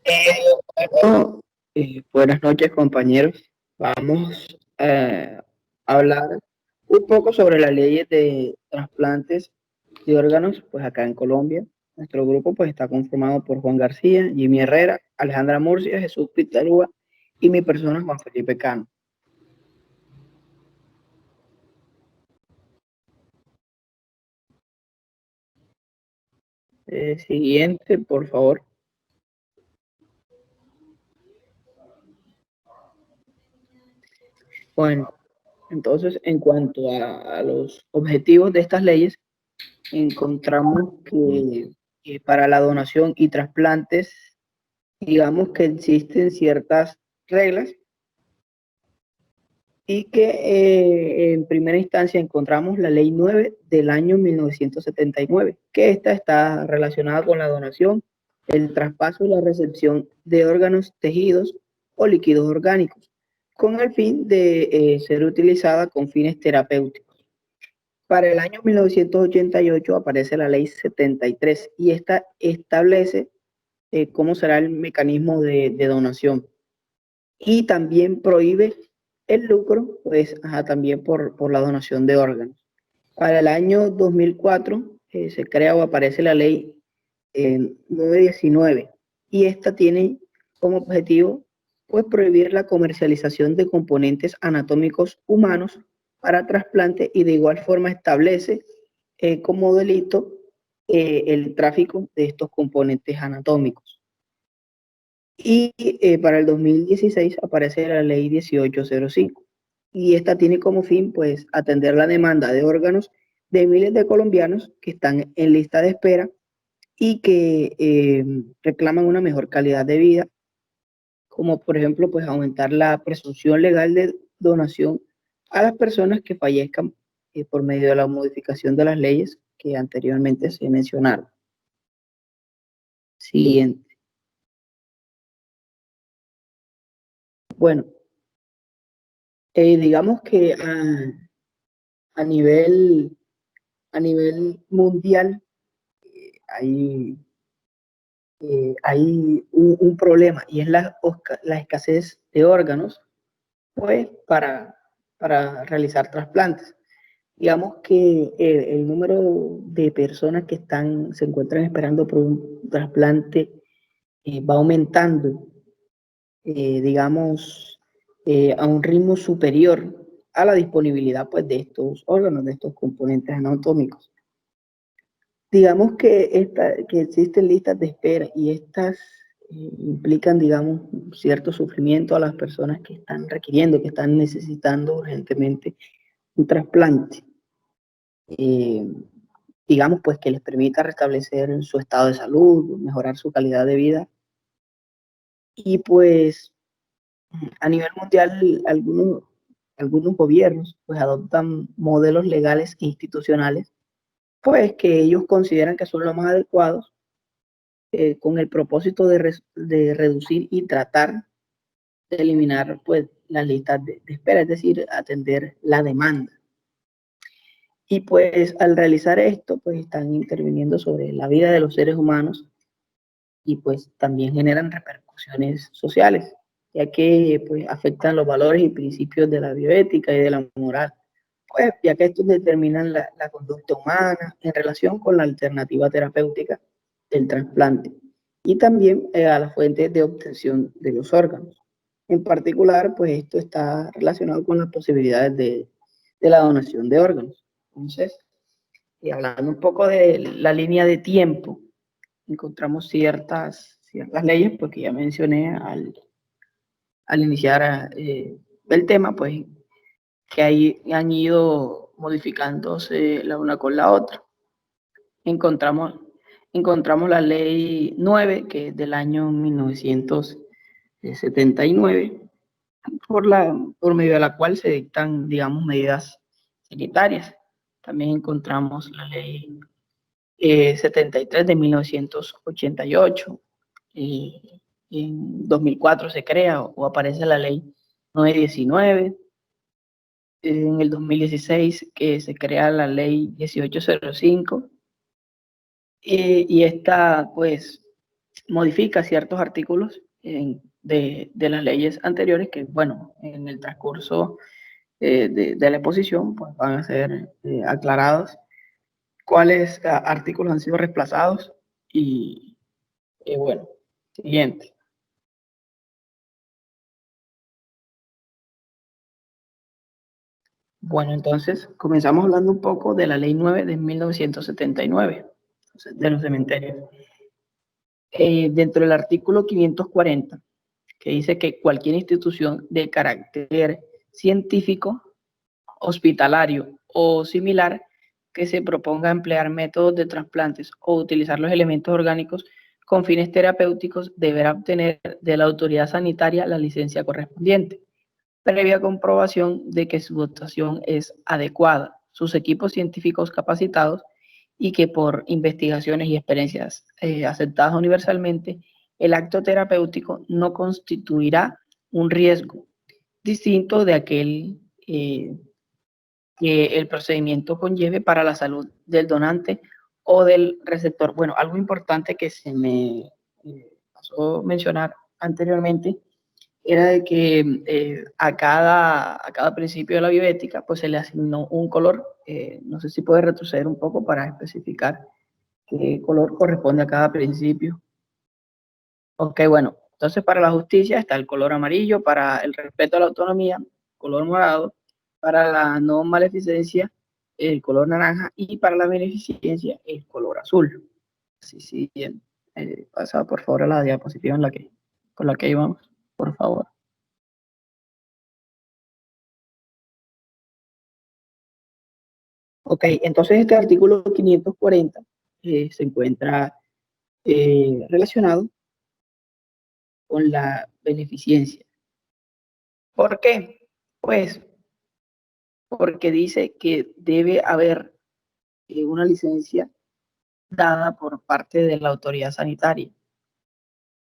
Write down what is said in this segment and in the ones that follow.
Bueno, buenas noches, compañeros. Vamos a hablar un poco sobre las leyes de trasplantes de órganos, pues acá en Colombia. Nuestro grupo pues está conformado por Juan García, Jimmy Herrera, Alejandra Murcia, Jesús Pitalúa y mi persona Juan Felipe Cano. Siguiente, por favor. Bueno, entonces en cuanto a los objetivos de estas leyes, encontramos que para la donación y trasplantes, digamos que existen ciertas reglas y que en primera instancia encontramos la Ley 9 del año 1979, que esta está relacionada con la donación, el traspaso y la recepción de órganos, tejidos o líquidos orgánicos, con el fin de ser utilizada con fines terapéuticos. Para el año 1988 aparece la Ley 73 y esta establece cómo será el mecanismo de donación y también prohíbe el lucro, pues también por la donación de órganos. Para el año 2004 se crea o aparece la ley 919 y esta tiene como objetivo pues prohibir la comercialización de componentes anatómicos humanos para trasplante y de igual forma establece como delito el tráfico de estos componentes anatómicos. Y para el 2016 aparece la ley 1805 y esta tiene como fin pues atender la demanda de órganos de miles de colombianos que están en lista de espera y que reclaman una mejor calidad de vida, como por ejemplo pues aumentar la presunción legal de donación a las personas que fallezcan por medio de la modificación de las leyes que anteriormente se mencionaron. Siguiente. Bueno, digamos que a nivel, a nivel mundial hay, hay un problema y es la escasez de órganos pues, para realizar trasplantes. Digamos que el número de personas que se encuentran esperando por un trasplante va aumentando, digamos, a un ritmo superior a la disponibilidad pues, de estos órganos, de estos componentes anatómicos. Digamos que existen listas de espera y estas implican, digamos, cierto sufrimiento a las personas que están requiriendo, que están necesitando urgentemente un trasplante. Eh, digamos, pues que les permita restablecer su estado de salud, mejorar su calidad de vida. Y pues a nivel mundial, algunos gobiernos pues adoptan modelos legales e institucionales, pues que ellos consideran que son los más adecuados con el propósito de reducir y tratar de eliminar pues, las listas de espera, es decir, atender la demanda. Y pues al realizar esto, pues están interviniendo sobre la vida de los seres humanos y pues también generan repercusiones sociales, ya que pues afectan los valores y principios de la bioética y de la moral, pues ya que estos determinan la conducta humana en relación con la alternativa terapéutica del trasplante y también a las fuentes de obtención de los órganos. En particular, pues esto está relacionado con las posibilidades de la donación de órganos. Entonces, y hablando un poco de la línea de tiempo, encontramos ciertas leyes, porque ya mencioné al iniciar el tema, pues que ahí han ido modificándose la una con la otra. Encontramos, encontramos la ley 9, que es del año 1979, por medio de la cual se dictan, digamos, medidas sanitarias. También encontramos la ley 73 de 1988. En 2004 se crea o aparece la ley 919. En el 2016 que se crea la ley 1805. Y esta, pues, modifica ciertos artículos de las leyes anteriores que, bueno, en el transcurso de la exposición pues, van a ser aclarados cuáles artículos han sido reemplazados y bueno, siguiente. Bueno, entonces comenzamos hablando un poco de la Ley 9 de 1979, de los cementerios. Dentro del artículo 540, que dice que cualquier institución de carácter científico, hospitalario o similar que se proponga emplear métodos de trasplantes o utilizar los elementos orgánicos con fines terapéuticos deberá obtener de la autoridad sanitaria la licencia correspondiente, previa comprobación de que su dotación es adecuada, sus equipos científicos capacitados y que por investigaciones y experiencias aceptadas universalmente, el acto terapéutico no constituirá un riesgo distinto de aquel que el procedimiento conlleve para la salud del donante o del receptor. Bueno, algo importante que se me pasó mencionar anteriormente era de que a cada principio de la bioética pues se le asignó un color. No sé si puede retroceder un poco para especificar qué color corresponde a cada principio. Ok, bueno, entonces para la justicia está el color amarillo, para el respeto a la autonomía, color morado, para la no maleficencia, el color naranja y para la beneficencia, el color azul. Sí, sí, bien. Pasa por favor a la diapositiva con la que íbamos, por favor. Ok, entonces este artículo 540 se encuentra relacionado con la beneficencia. ¿Por qué? Pues porque dice que debe haber una licencia dada por parte de la autoridad sanitaria.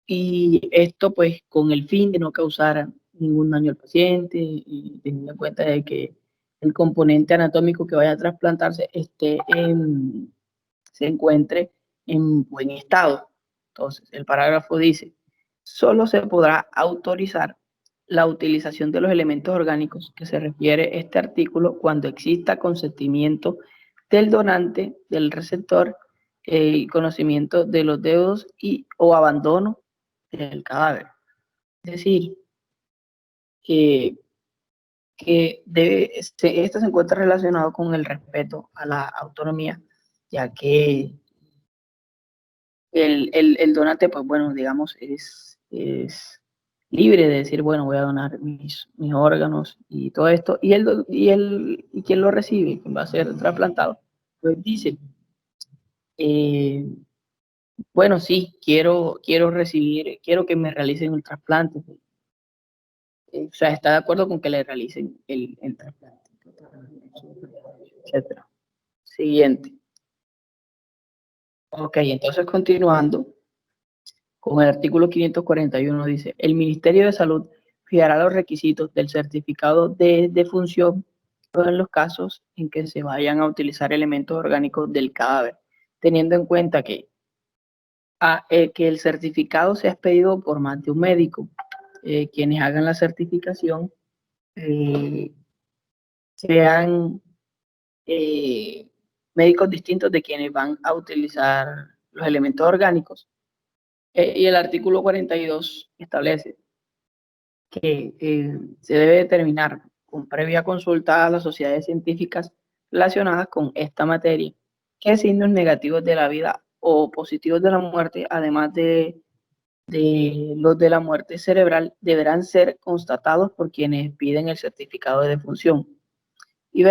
Y esto pues con el fin de no causar ningún daño al paciente y teniendo en cuenta de que el componente anatómico que vaya a trasplantarse se encuentre en buen estado. Entonces, el parágrafo dice, solo se podrá autorizar la utilización de los elementos orgánicos que se refiere este artículo cuando exista consentimiento del donante, del receptor, y conocimiento de los deudos y o abandono del cadáver. Es decir, que, esto se encuentra relacionado con el respeto a la autonomía, ya que el donante, pues bueno, digamos, es libre de decir, bueno, voy a donar mis órganos y todo esto, y quien lo recibe, quien va a ser trasplantado, pues dice, eh, bueno, sí, quiero recibir, quiero que me realicen el trasplante. O sea, está de acuerdo con que le realicen el trasplante, etcétera. Siguiente. Ok, entonces continuando con el artículo 541 dice, el Ministerio de Salud fijará los requisitos del certificado de defunción en los casos en que se vayan a utilizar elementos orgánicos del cadáver, teniendo en cuenta que el certificado sea expedido por más de un médico. Quienes hagan la certificación eh, sean médicos distintos de quienes van a utilizar los elementos orgánicos. Y el artículo 42 establece que se debe determinar con previa consulta a las sociedades científicas relacionadas con esta materia qué signos negativos de la vida o positivos de la muerte, además de los de la muerte cerebral, deberán ser constatados por quienes piden el certificado de defunción. Y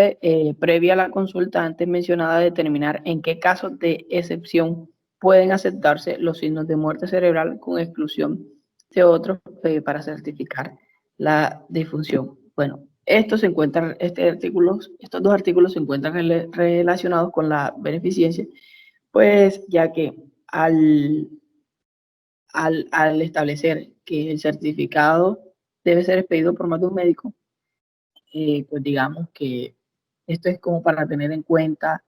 previa a la consulta antes mencionada, determinar en qué casos de excepción pueden aceptarse los signos de muerte cerebral con exclusión de otros para certificar la defunción. Bueno, estos dos artículos se encuentran relacionados con la beneficencia, pues ya que al establecer que el certificado debe ser expedido por más de un médico, pues digamos que esto es como para tener en cuenta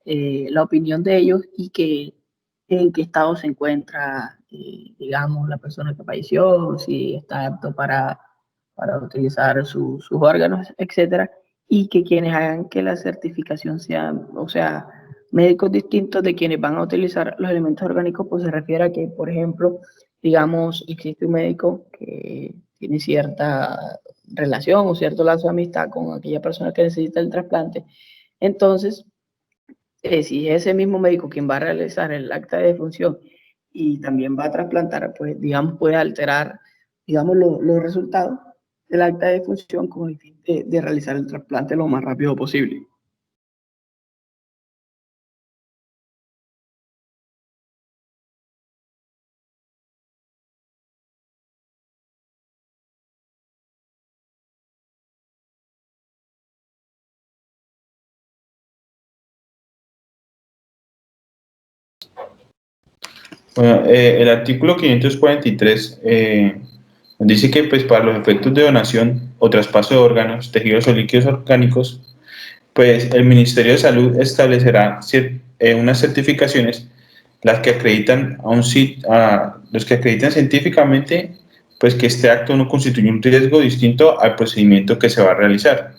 la opinión de ellos y que en qué estado se encuentra digamos, la persona que falleció, si está apto para utilizar sus órganos, etcétera, y que quienes hagan que la certificación sea, o sea, médicos distintos de quienes van a utilizar los elementos orgánicos, pues se refiere a que, por ejemplo, digamos, existe un médico que tiene cierta relación o cierto lazo de amistad con aquella persona que necesita el trasplante. Entonces, si es ese mismo médico quien va a realizar el acta de defunción y también va a trasplantar, pues, digamos, puede alterar, digamos, los resultados del acta de defunción con el fin de realizar el trasplante lo más rápido posible. Bueno, el artículo 543 nos dice que pues, para los efectos de donación o traspaso de órganos, tejidos o líquidos orgánicos, pues el Ministerio de Salud establecerá unas certificaciones, las que acreditan a los que acreditan científicamente pues, que este acto no constituye un riesgo distinto al procedimiento que se va a realizar.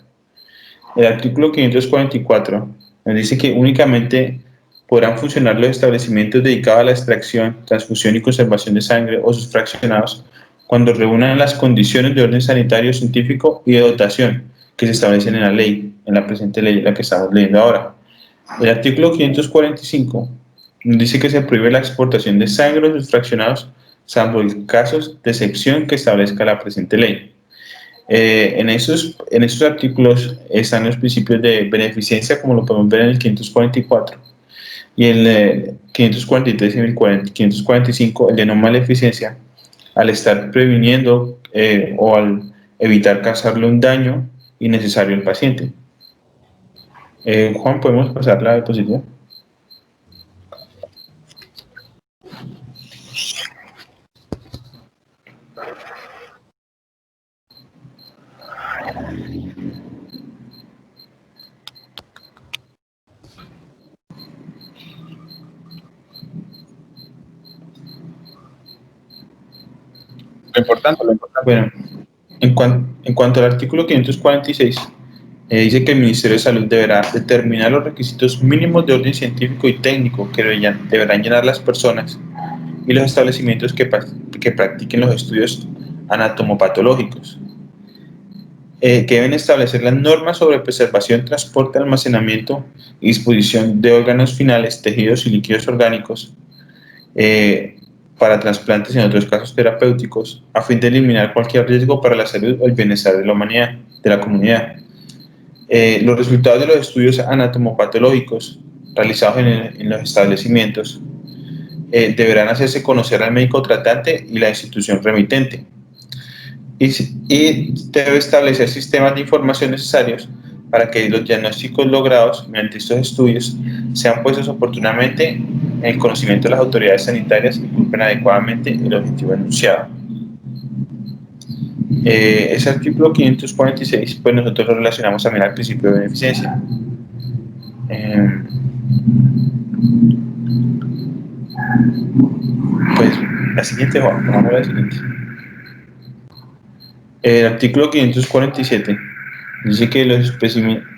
El artículo 544 nos dice que únicamente podrán funcionar los establecimientos dedicados a la extracción, transfusión y conservación de sangre o sus fraccionados cuando reúnan las condiciones de orden sanitario, científico y de dotación que se establecen en la ley, en la presente ley, la que estamos leyendo ahora. El artículo 545 nos dice que se prohíbe la exportación de sangre o sus fraccionados, salvo en casos de excepción que establezca la presente ley. En esos artículos están los principios de beneficencia, como lo podemos ver en el 544, y en el 543 y en el 545, el de no maleficencia, al estar previniendo o al evitar causarle un daño innecesario al paciente. Juan, ¿podemos pasar la diapositiva? Lo importante. Bueno, en cuanto al artículo 546, dice que el Ministerio de Salud deberá determinar los requisitos mínimos de orden científico y técnico que deberán llenar las personas y los establecimientos que practiquen los estudios anatomopatológicos, que deben establecer las normas sobre preservación, transporte, almacenamiento y disposición de órganos finales, tejidos y líquidos orgánicos, para trasplantes y en otros casos terapéuticos, a fin de eliminar cualquier riesgo para la salud o el bienestar de la humanidad, de la comunidad. Los resultados de los estudios anatomopatológicos realizados en los establecimientos deberán hacerse conocer al médico tratante y la institución remitente, y debe establecer sistemas de información necesarios para que los diagnósticos logrados mediante estos estudios sean puestos oportunamente en el conocimiento de las autoridades sanitarias y cumplan adecuadamente el objetivo enunciado. Ese artículo 546, pues nosotros lo relacionamos también al principio de beneficencia. Pues la siguiente, vamos a la siguiente. El artículo 547 dice que los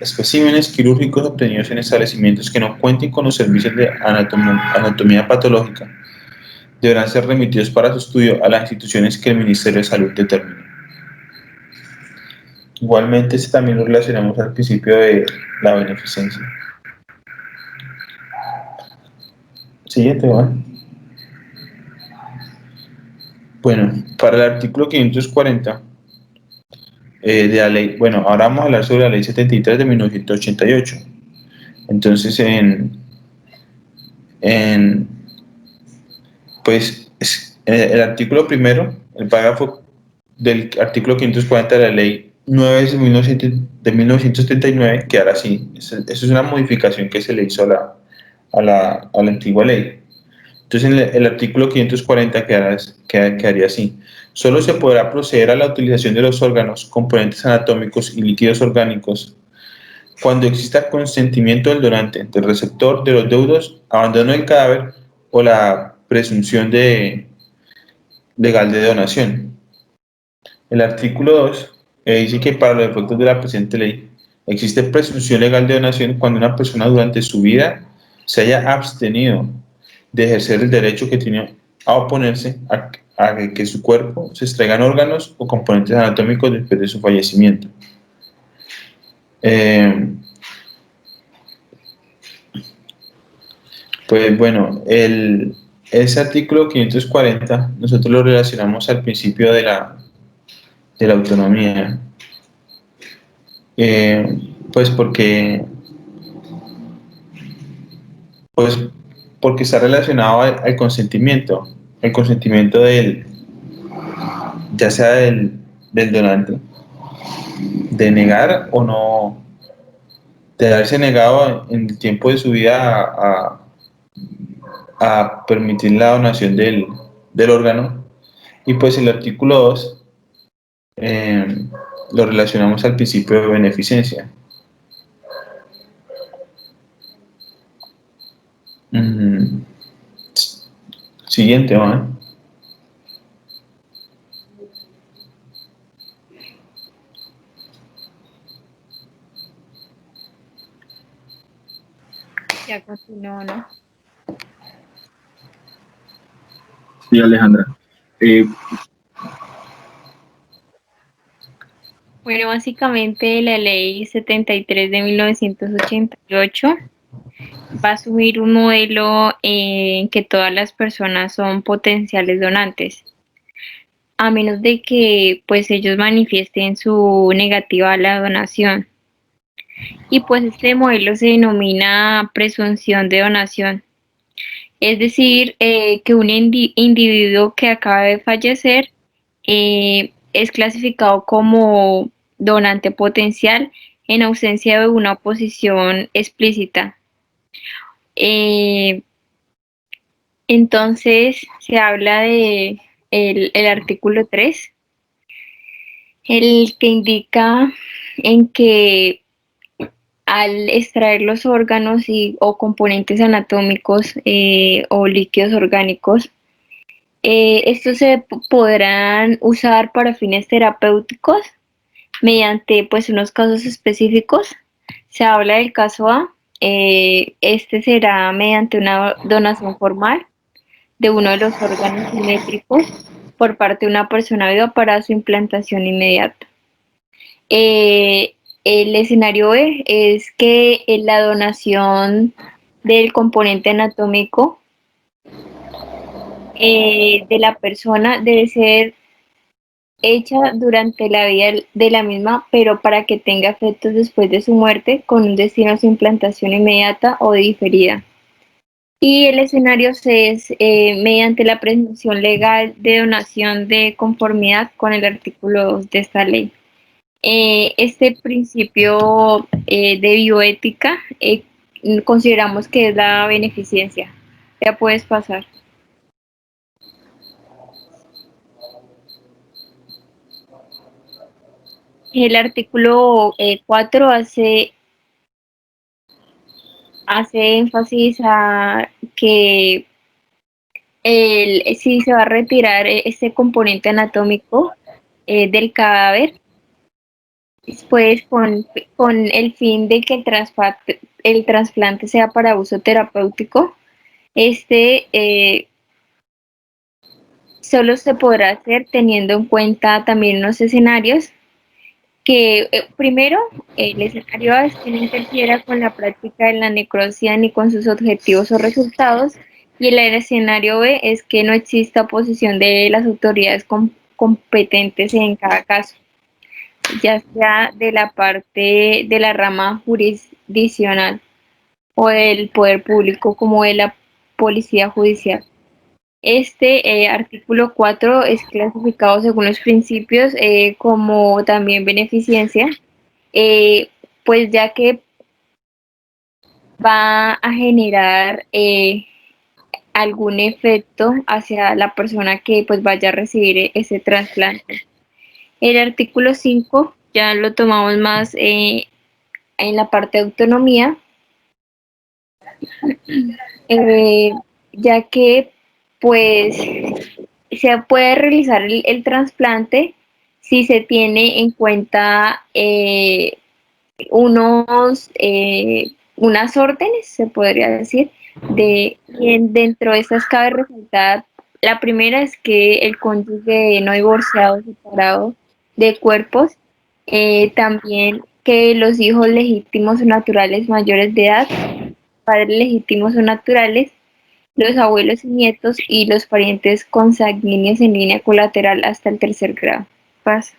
especímenes quirúrgicos obtenidos en establecimientos que no cuenten con los servicios de anatomía patológica deberán ser remitidos para su estudio a las instituciones que el Ministerio de Salud determine. Igualmente, este también lo relacionamos al principio de la beneficencia. Siguiente, ¿vale? Bueno, para el artículo 540 de la ley, bueno, ahora vamos a hablar sobre la ley 73 de 1988. Entonces, pues, el artículo primero, el párrafo del artículo 540 de la ley 9 de 1979 quedará así. Eso es una modificación que se le hizo a la antigua ley. Entonces, el artículo 540 quedaría así. Solo se podrá proceder a la utilización de los órganos, componentes anatómicos y líquidos orgánicos cuando exista consentimiento del donante, del receptor, de los deudos, abandono del cadáver o la presunción de legal de donación. El artículo 2 dice que para los efectos de la presente ley existe presunción legal de donación cuando una persona durante su vida se haya abstenido de ejercer el derecho que tiene a oponerse a que su cuerpo se extraigan órganos o componentes anatómicos después de su fallecimiento. Pues bueno, ese artículo 540 nosotros lo relacionamos al principio de la autonomía, pues pues porque está relacionado al consentimiento, el consentimiento ya sea del donante, de negar o no, de haberse negado en el tiempo de su vida a permitir la donación del órgano. Y pues el artículo 2 lo relacionamos al principio de beneficencia. Siguiente, ¿vale? Ya continuó, ¿no? Sí, Alejandra. Bueno, básicamente la ley 73 de 1988 va a asumir un modelo en que todas las personas son potenciales donantes, a menos de que pues ellos manifiesten su negativa a la donación. Y pues este modelo se denomina presunción de donación. Es decir, que un individuo que acaba de fallecer es clasificado como donante potencial en ausencia de una oposición explícita. Entonces se habla de el artículo 3, el que indica en que al extraer los órganos o componentes anatómicos o líquidos orgánicos, estos se podrán usar para fines terapéuticos mediante pues unos casos específicos. Se habla del caso A, este será mediante una donación formal de uno de los órganos simétricos por parte de una persona viva para su implantación inmediata. El escenario B es que la donación del componente anatómico de la persona debe ser hecha durante la vida de la misma, pero para que tenga efectos después de su muerte, con un destino a su implantación inmediata o diferida. Y el escenario C es mediante la presunción legal de donación de conformidad con el artículo 2 de esta ley. Este principio de bioética consideramos que es la beneficencia. Ya puedes pasar. El artículo 4 hace énfasis a que si se va a retirar este componente anatómico del cadáver, pues con el fin de que el trasplante sea para uso terapéutico, solo se podrá hacer teniendo en cuenta también unos escenarios que primero, el escenario A es que no interfiera con la práctica de la necropsia ni con sus objetivos o resultados, y el escenario B es que no exista oposición de las autoridades competentes en cada caso, ya sea de la parte de la rama jurisdiccional o del poder público como de la policía judicial. Este artículo 4 es clasificado según los principios como también beneficencia, pues ya que va a generar algún efecto hacia la persona que pues vaya a recibir ese trasplante. El artículo 5 ya lo tomamos más en la parte de autonomía, ya que pues se puede realizar el trasplante si se tiene en cuenta unas órdenes, se podría decir, dentro de estas cabe resaltar. La primera es que el cónyuge no divorciado, separado de cuerpos, también que los hijos legítimos o naturales mayores de edad, padres legítimos o naturales, los abuelos y nietos y los parientes consanguíneos en línea colateral hasta el tercer grado. Pasa.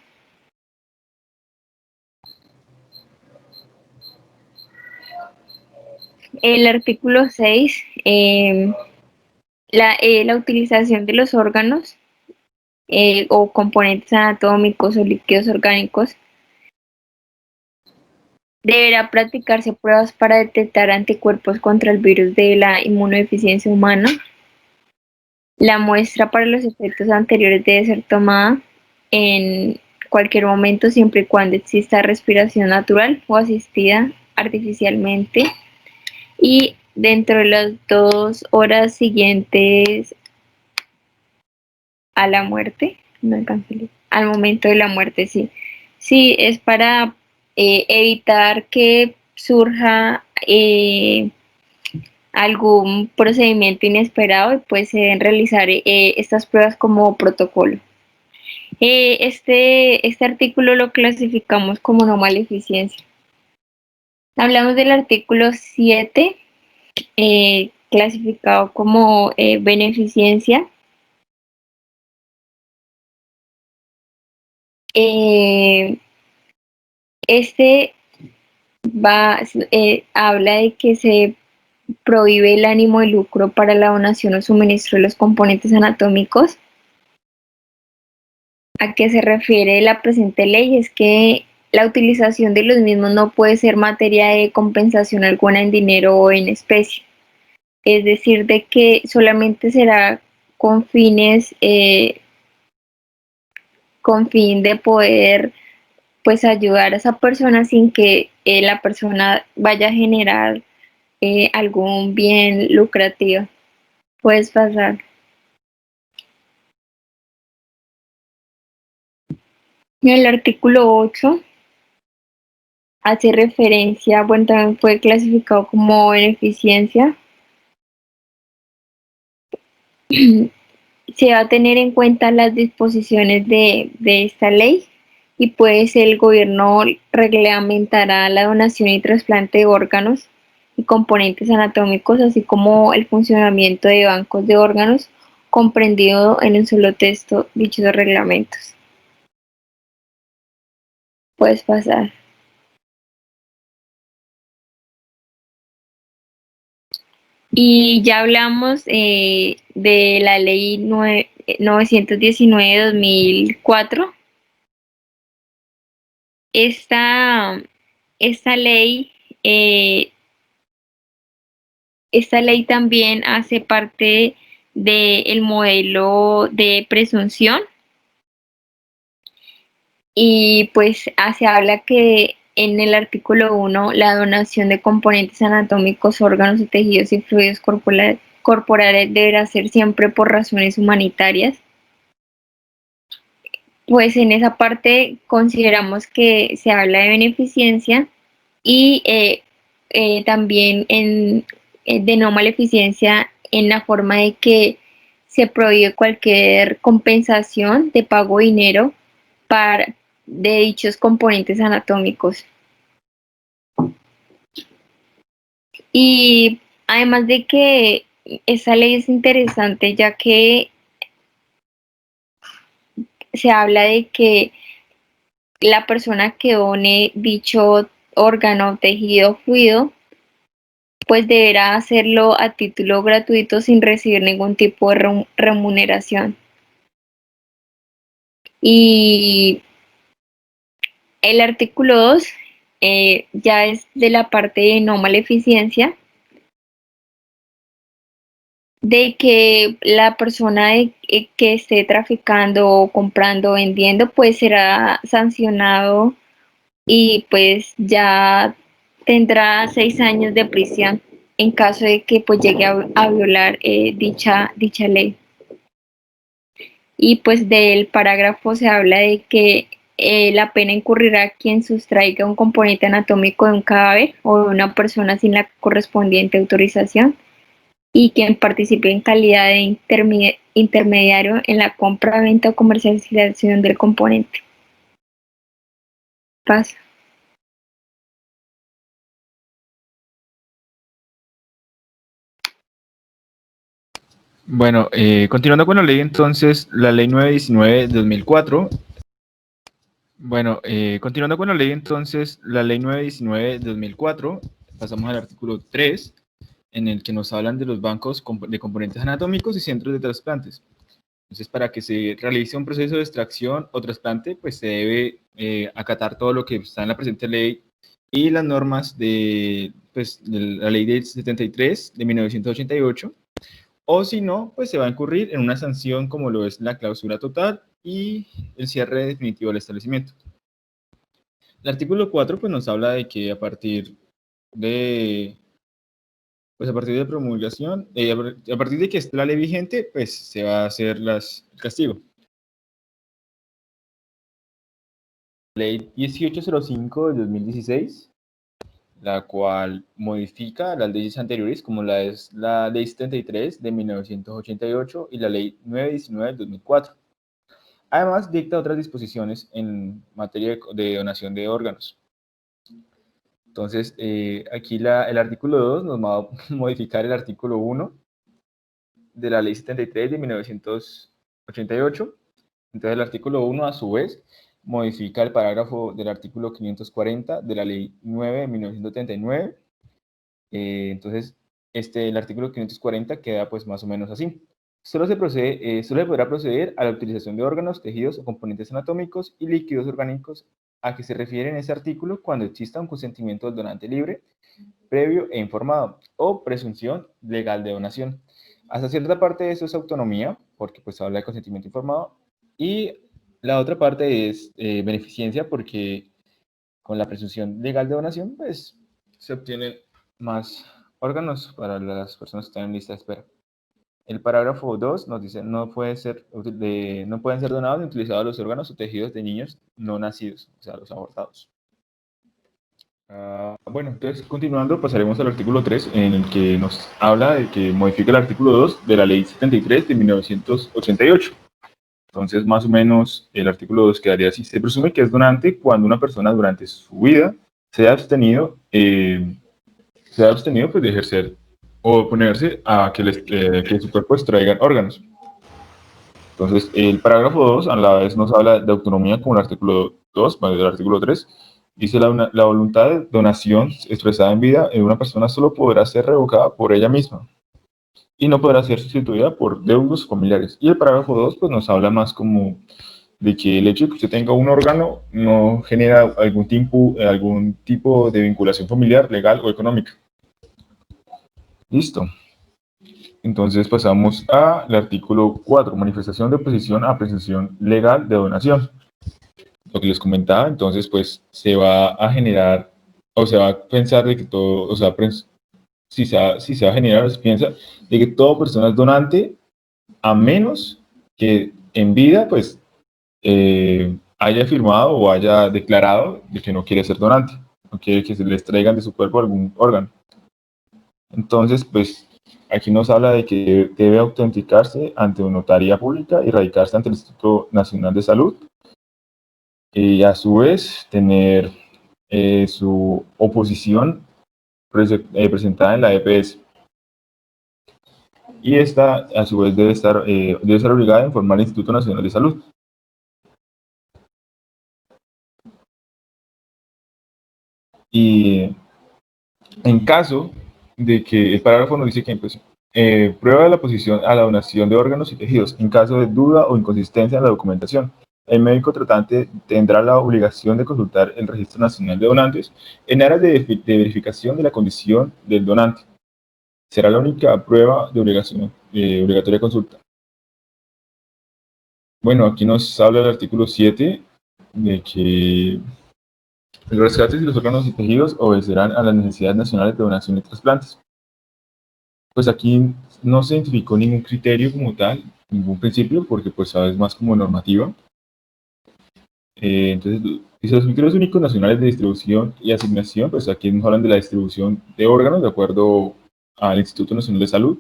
El artículo 6, la utilización de los órganos o componentes anatómicos o líquidos orgánicos. Deberá practicarse pruebas para detectar anticuerpos contra el virus de la inmunodeficiencia humana. La muestra para los efectos anteriores debe ser tomada en cualquier momento siempre y cuando exista respiración natural o asistida artificialmente y dentro de las 2 horas siguientes a la muerte, no alcancé, al momento de la muerte, sí. Sí, es para evitar que surja algún procedimiento inesperado y pues se deben realizar estas pruebas como protocolo. Este artículo lo clasificamos como no maleficencia. Hablamos del artículo 7, clasificado como beneficencia. Este habla de que se prohíbe el ánimo de lucro para la donación o suministro de los componentes anatómicos. ¿A qué se refiere la presente ley? Es que la utilización de los mismos no puede ser materia de compensación alguna en dinero o en especie. Es decir, de que solamente será con fines, con fin de poder pues ayudar a esa persona sin que la persona vaya a generar algún bien lucrativo. Puedes pasar. El artículo 8 hace referencia, bueno, también fue clasificado como beneficencia. Se va a tener en cuenta las disposiciones de esta ley y pues el gobierno reglamentará la donación y trasplante de órganos y componentes anatómicos, así como el funcionamiento de bancos de órganos, comprendido en un solo texto dichos reglamentos. Puedes pasar. Y ya hablamos de la ley 919/2004. Esta, esta ley, eh, esta ley también hace parte del modelo de presunción y pues se habla que en el artículo 1 la donación de componentes anatómicos, órganos y tejidos y fluidos corporales deberá ser siempre por razones humanitarias. Pues en esa parte consideramos que se habla de beneficencia y también de no maleficencia en la forma de que se prohíbe cualquier compensación de pago de dinero de dichos componentes anatómicos. Y además de que esta ley es interesante ya que se habla de que la persona que done dicho órgano, tejido, fluido, pues deberá hacerlo a título gratuito sin recibir ningún tipo de remuneración. Y el artículo 2 ya es de la parte de no maleficencia, de que la persona que esté traficando o comprando o vendiendo pues será sancionado y pues ya tendrá 6 años de prisión en caso de que pues llegue a violar dicha ley. Y pues del parágrafo se habla de que la pena incurrirá a quien sustraiga un componente anatómico de un cadáver o de una persona sin la correspondiente autorización y quien participe en calidad de intermediario en la compra, venta o comercialización del componente. Pasa. Bueno, continuando con la ley, entonces, la ley 919 de 2004. Bueno, continuando con la ley, entonces, la ley 919 de 2004, pasamos al artículo 3, en el que nos hablan de los bancos de componentes anatómicos y centros de trasplantes. Entonces, para que se realice un proceso de extracción o trasplante, pues se debe acatar todo lo que está en la presente ley y las normas de, pues, de la ley del 73 de 1988, o si no, pues se va a incurrir en una sanción como lo es la clausura total y el cierre definitivo del establecimiento. El artículo 4 pues nos habla de que a partir de promulgación, a partir de que esté la ley vigente, pues se va a hacer el castigo. Ley 1805 de 2016, la cual modifica las leyes anteriores, como la es la Ley 73 de 1988 y la Ley 919 de 2004. Además, dicta otras disposiciones en materia de donación de órganos. Entonces, aquí el artículo 2 nos va a modificar el artículo 1 de la Ley 73 de 1988. Entonces, el artículo 1, a su vez, modifica el parágrafo del artículo 540 de la Ley 9 de 1979. Entonces, el artículo 540 queda pues más o menos así. Solo se podrá proceder a la utilización de órganos, tejidos o componentes anatómicos y líquidos orgánicos a que se refiere en este artículo cuando exista un consentimiento del donante libre, previo e informado, o presunción legal de donación. Hasta cierta parte de eso es autonomía, porque pues habla de consentimiento informado, y la otra parte es beneficencia, porque con la presunción legal de donación, pues se obtienen más órganos para las personas que están en lista de espera. El parágrafo 2 nos dice, no pueden ser donados ni utilizados los órganos o tejidos de niños no nacidos, o sea, los abortados. Bueno, entonces continuando, pasaremos al artículo 3, en el que nos habla de que modifica el artículo 2 de la ley 73 de 1988. Entonces, más o menos, el artículo 2 quedaría así. Se presume que es donante cuando una persona durante su vida se ha abstenido pues, de ejercer o oponerse a que su cuerpo extraiga órganos. Entonces, el parágrafo 2 a la vez nos habla de autonomía como el artículo 2, del artículo 3. Dice la voluntad de donación expresada en vida en una persona solo podrá ser revocada por ella misma y no podrá ser sustituida por deudos familiares. Y el parágrafo 2 pues, nos habla más como de que el hecho de que usted tenga un órgano no genera algún tipo de vinculación familiar, legal o económica. Listo. Entonces pasamos al artículo 4, manifestación de oposición a presunción legal de donación. Lo que les comentaba, entonces pues se va a generar, o se va a pensar de que todo, o sea, si se va a generar, se piensa de que toda persona es donante, a menos que en vida pues haya firmado o haya declarado de que no quiere ser donante, no quiere que se le extraigan de su cuerpo algún órgano. Entonces, pues aquí nos habla de que debe autenticarse ante una notaría pública y radicarse ante el Instituto Nacional de Salud y a su vez tener su oposición presentada en la EPS. Y esta, a su vez, debe estar obligada a informar al Instituto Nacional de Salud. Y en caso de que el parágrafo nos dice que pues, prueba la posición a la donación de órganos y tejidos, en caso de duda o inconsistencia en la documentación, el médico tratante tendrá la obligación de consultar el Registro Nacional de Donantes en aras de verificación de la condición del donante. Será la única prueba de obligatoria consulta. Bueno, aquí nos habla el artículo 7 de que los rescates y los órganos y tejidos obedecerán a las necesidades nacionales de donación y trasplantes. Pues aquí no se identificó ningún criterio como tal, ningún principio, porque pues sabes más como normativa. Entonces, dice los criterios únicos nacionales de distribución y asignación, pues aquí nos hablan de la distribución de órganos de acuerdo al Instituto Nacional de Salud.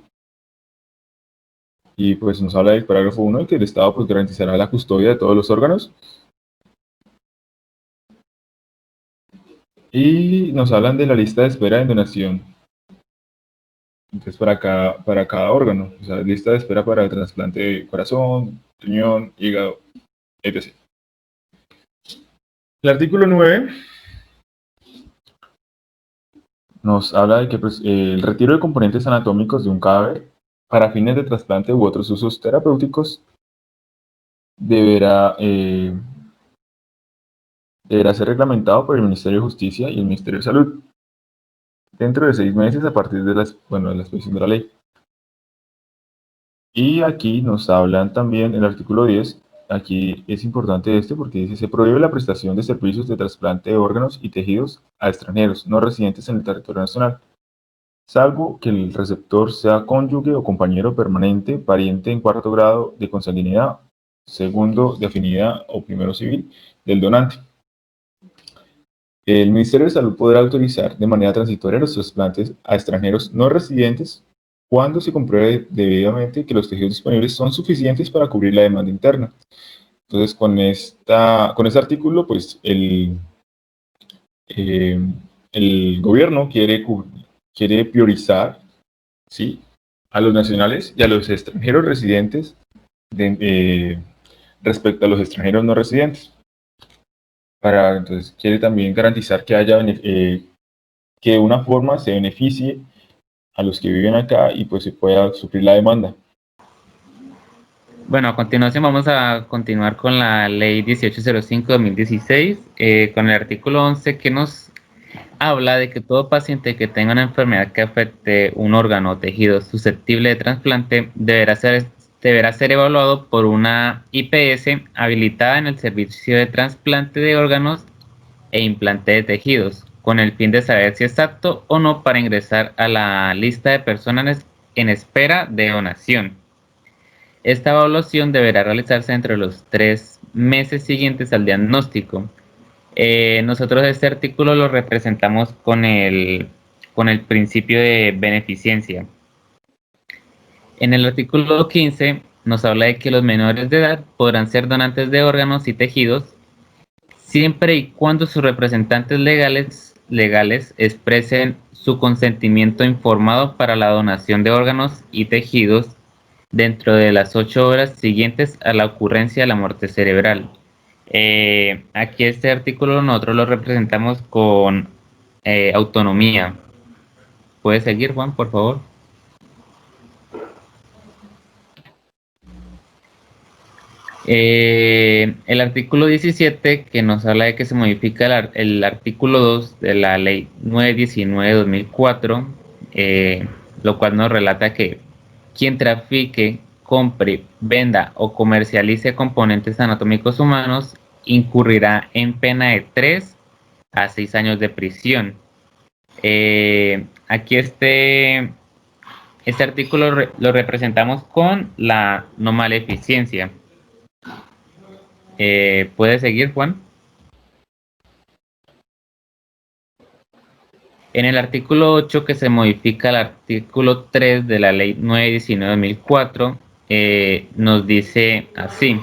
Y pues nos habla del parágrafo 1 de que el Estado pues garantizará la custodia de todos los órganos. Y nos hablan de la lista de espera en donación. Entonces, para cada órgano, o sea, lista de espera para el trasplante de corazón, riñón, hígado, etc. El artículo 9 nos habla de que pues, el retiro de componentes anatómicos de un cadáver para fines de trasplante u otros usos terapéuticos deberá ser reglamentado por el Ministerio de Justicia y el Ministerio de Salud dentro de 6 meses a partir de la exposición de la ley. Y aquí nos hablan también el artículo 10. Aquí es importante porque dice: se prohíbe la prestación de servicios de trasplante de órganos y tejidos a extranjeros no residentes en el territorio nacional, salvo que el receptor sea cónyuge o compañero permanente, pariente en cuarto grado de consanguinidad, segundo de afinidad o primero civil del donante. El Ministerio de Salud podrá autorizar de manera transitoria los trasplantes a extranjeros no residentes cuando se compruebe debidamente que los tejidos disponibles son suficientes para cubrir la demanda interna. Entonces, con este artículo, pues el gobierno quiere priorizar, ¿sí?, a los nacionales y a los extranjeros residentes respecto a los extranjeros no residentes. Entonces, quiere también garantizar que haya que de una forma se beneficie a los que viven acá y pues se pueda suplir la demanda. Bueno, a continuación vamos a continuar con la ley 1805/2016, con el artículo 11, que nos habla de que todo paciente que tenga una enfermedad que afecte un órgano o tejido susceptible de trasplante deberá ser evaluado por una IPS habilitada en el servicio de trasplante de órganos e implante de tejidos, con el fin de saber si es apto o no para ingresar a la lista de personas en espera de donación. Esta evaluación deberá realizarse entre los 3 meses siguientes al diagnóstico. Nosotros este artículo lo representamos con el principio de beneficencia. En el artículo 15 nos habla de que los menores de edad podrán ser donantes de órganos y tejidos siempre y cuando sus representantes legales expresen su consentimiento informado para la donación de órganos y tejidos dentro de las 8 horas siguientes a la ocurrencia de la muerte cerebral. Aquí este artículo nosotros lo representamos con autonomía. ¿Puedes seguir, Juan, por favor? El artículo 17, que nos habla de que se modifica el artículo 2 de la ley 919/2004, lo cual nos relata que quien trafique, compre, venda o comercialice componentes anatómicos humanos incurrirá en pena de 3 a 6 años de prisión. Aquí este artículo lo representamos con la no maleficencia. ¿Puede seguir, Juan? En el artículo 8, que se modifica el artículo 3 de la ley 919/2004, nos dice así: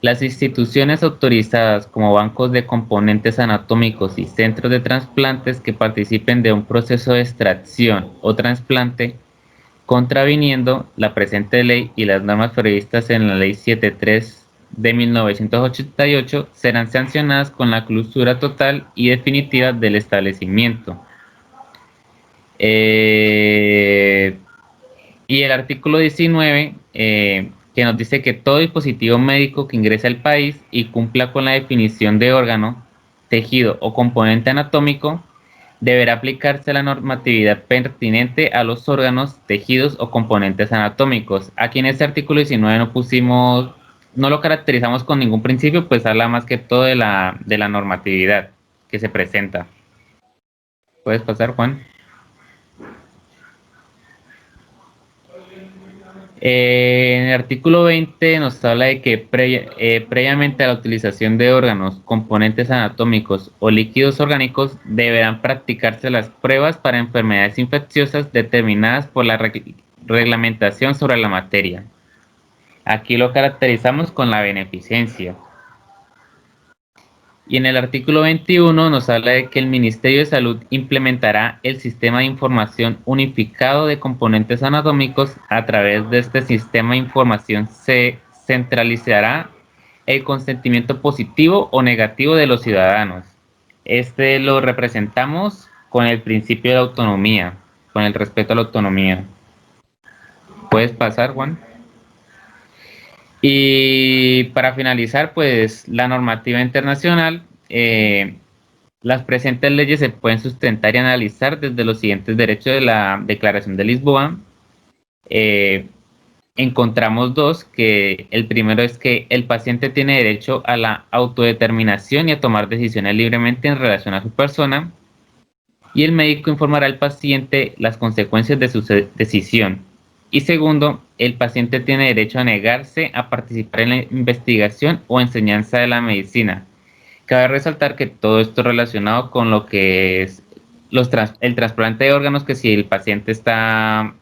las instituciones autorizadas como bancos de componentes anatómicos y centros de trasplantes que participen de un proceso de extracción o trasplante contraviniendo la presente ley y las normas previstas en la ley 73 de 1988 serán sancionadas con la clausura total y definitiva del establecimiento. Y el artículo 19, que nos dice que todo dispositivo médico que ingrese al país y cumpla con la definición de órgano, tejido o componente anatómico deberá aplicarse la normatividad pertinente a los órganos, tejidos o componentes anatómicos. Aquí en este artículo 19 no lo caracterizamos con ningún principio, pues habla más que todo de la normatividad que se presenta. ¿Puedes pasar, Juan? En el artículo 20 nos habla de que previamente a la utilización de órganos, componentes anatómicos o líquidos orgánicos deberán practicarse las pruebas para enfermedades infecciosas determinadas por la reglamentación sobre la materia. Aquí lo caracterizamos con la beneficencia. Y en el artículo 21 nos habla de que el Ministerio de Salud implementará el sistema de información unificado de componentes anatómicos. A través de este sistema de información se centralizará el consentimiento positivo o negativo de los ciudadanos. Este lo representamos con el principio de la autonomía, con el respeto a la autonomía. ¿Puedes pasar, Juan? Y para finalizar, pues la normativa internacional, las presentes leyes se pueden sustentar y analizar desde los siguientes derechos de la Declaración de Lisboa. Encontramos dos, que el primero es que el paciente tiene derecho a la autodeterminación y a tomar decisiones libremente en relación a su persona, y el médico informará al paciente las consecuencias de su decisión. Y segundo, el paciente tiene derecho a negarse a participar en la investigación o enseñanza de la medicina. Cabe resaltar que todo esto es relacionado con lo que es el trasplante de órganos, que si el paciente está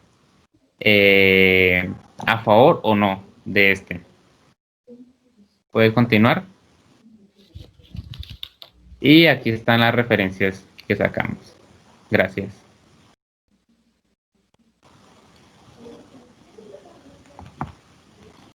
a favor o no de este. ¿Puedes continuar? Y aquí están las referencias que sacamos. Gracias.